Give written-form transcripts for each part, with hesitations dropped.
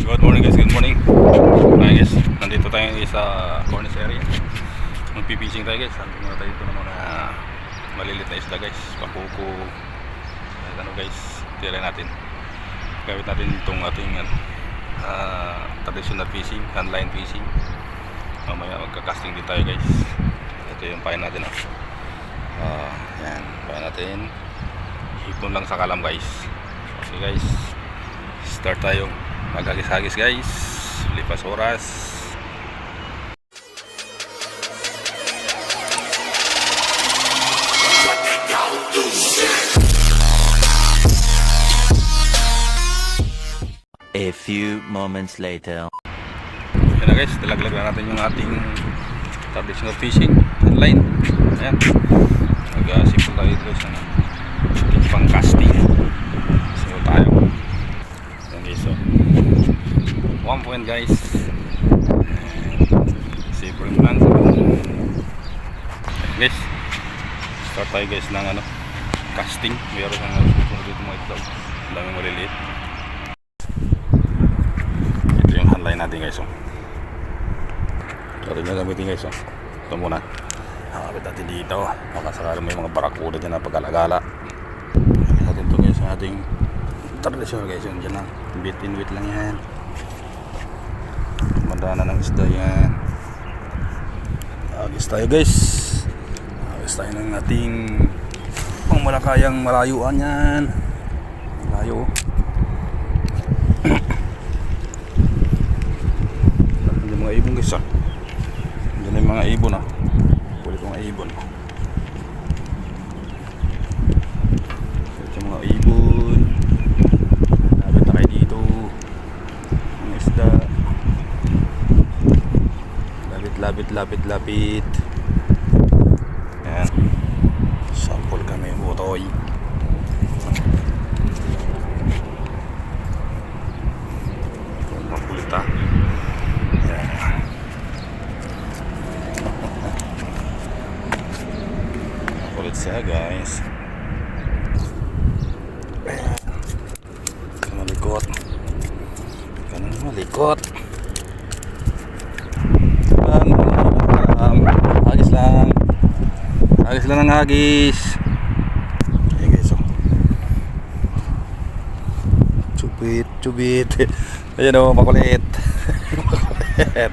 Good morning guys, good morning. Ayan guys, nandito tayo sa cornice area. Magpipishing tayo guys. Nandito na tayo dito ng mga malilit na isda guys. Papuko. Ano guys, tira natin. Gawit natin itong ating traditional fishing, handline fishing. Mamaya magka-casting din tayo guys. Ito yung pain natin. Yan, pain natin. Hipon lang sa kalam guys. Okay guys, start tayo. Maghagis-hagis guys, lipas oras. A few moments later. Yan na guys, talaglag na natin yung ating traditional fishing line. Ayan, mag-simple tayo dito sa pang casting. So tayo. Yan guys, so 1 point guys. Simple lang. Guys, start tayo guys ng casting. Mayroon ang susunod dito mga ito. Ang daming maliliit. Ito yung handline natin guys. So ito yung gamitin guys. Ito muna. Nakapit natin dito. Baka sakala may mga barakuda dyan na pag-alagala. Nakapit natin ito guys sa ating traditional guys. Yan dyan lang. Bit in wit lang yan. Mandana ng isda yan. Agis tayo guys. Agis tayo ng ating pang malakayang malayuan yan. Malayo. Hindi mga ibon guys. Hindi na yung mga ibon Kulit mga ibon. Kulit yung mga ibon. Lapit na kayo dito. Ang isda. Lapit. Ayan. Sample kami butoy. Makulit Ayan. Makulit siya guys. Ayan. Malikot. Agis lang ng agis. Ayan guys, Chubit. Ayan makulit. Makulit.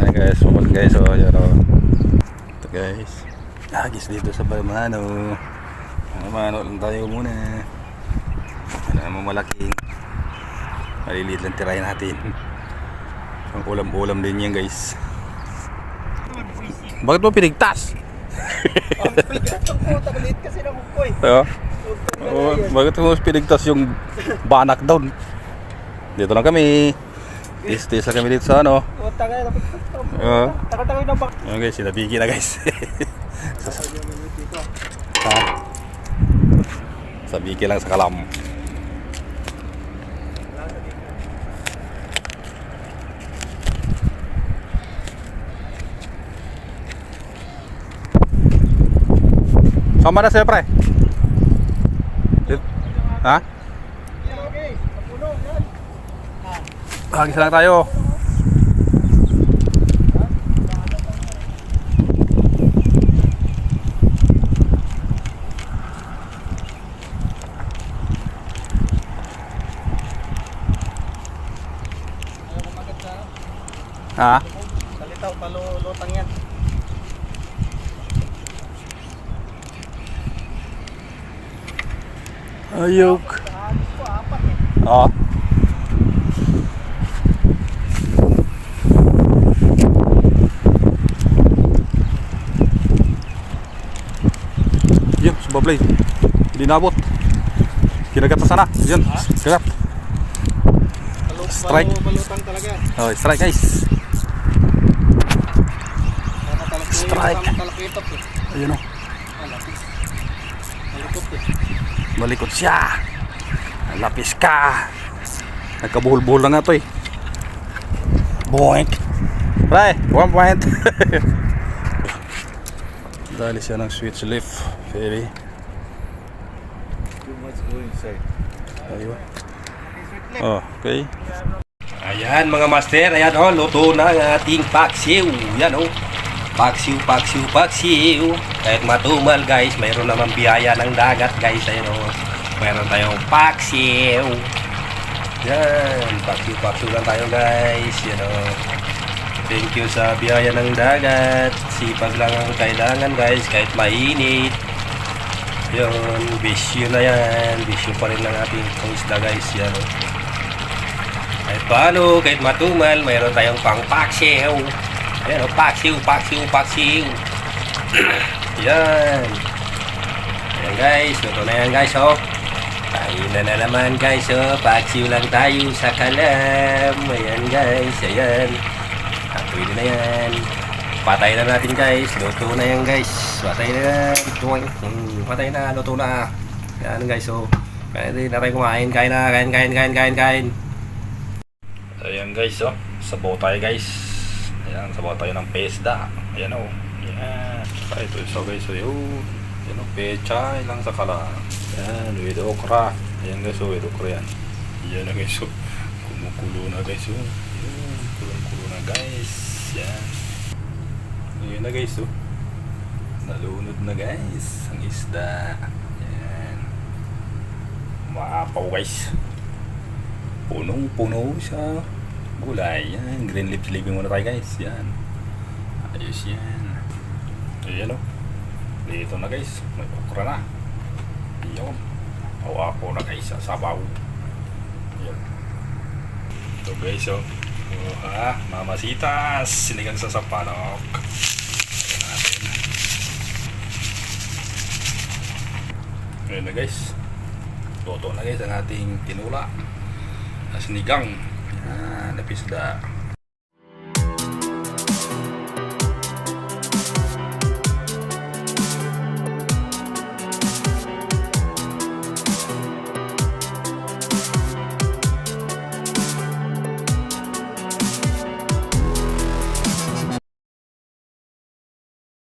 Ayan guys, makulit guys. Ayan ito guys, agis dito sa Mano lang tayo muna. Ano naman malaking maliliit lang tirahin natin. Ang ulam din yan guys. Bakit mo pinigtas? Ang bigat ng puta, maliit kasi ng bukoy. Bakit mo pinigtas yung banak down? Dito lang kami. Tis lang kami dito sa Tagay na takal ng bak. Ayan guys, sinabiki na guys. Sabiki lang sa kalam. Sama na sa'yo pre. Ha? Hagis lang tayo. Ha? Salitaw, palulutang yan. Ayok. Oo. Yun, subablay. Hindi nabot. Kinagat na sana. Yun, kagat. Strike. Palutang talaga. Oh, strike guys. Strike. Ayun o. Malikot siya. Lapis ka. Nagkabuhol-buhol lang nga ito Boink. Pre, 1 point. Dali siya ng switch leaf. Very. Too much go inside. Ayun. Oh, okay. Ayan mga master, ayan oh, luto na ang ating paksiw. Yan oh. Paksiw. Kahit matumal guys, mayroon naman biyaya ng dagat guys. Ayan oh. Mayroon tayong paksiw. Yan, paksiw lang tayo guys. Yan oh. Thank you sa biyaya ng dagat. Sipag lang ang kailangan guys, kahit mainit. Yun, bisyo na yan. Bisyo pa rin ng ating isda guys. Yan oh. Kahit paano, kahit matumal, mayroon tayong pang paksiw. Ayan o, paksiw. Yan. Ayan guys, luto na yan guys o. Kain na naman guys o. Paksiw lang tayo sa kalam. Ayan guys, ayan. Pwede na yan. Patay na natin guys. Luto na yan guys. Patay na yan. Patay na, luto na. Ayan guys o. Pwede na tayo kumain. Kain na, kain. Ayan guys, oh. Sabaw tayo guys. Ayan, sabaw tayo ng pesda. Ayan oh. Ayan. Ito isa guys, oh. Ayan oh, pechay lang sa kala. Ayan, with okra. Ayan guys, oh, with okra yan. Ayan na guys, oh. Kumukulo na guys, oh. Ayan, kulong-kulo na guys. Ayan. Ayan na guys, oh. Nalunod na guys ang isda. Ayan. Maapaw guys. Punong-puno siya. Gulay. Yan. Green leaf living muna tayo guys. Yan. Ayos yan. Ayan o. Dito na guys. May okra na. Ayan. Awapo na guys. Sabaw. Ayan. Ito guys o. Oh, ha. Mamasitas. Sinigang sa sapanok. Ayan natin. Ayan na guys. Luto na guys ang ating tinula. Sinigang. Yan, napisda.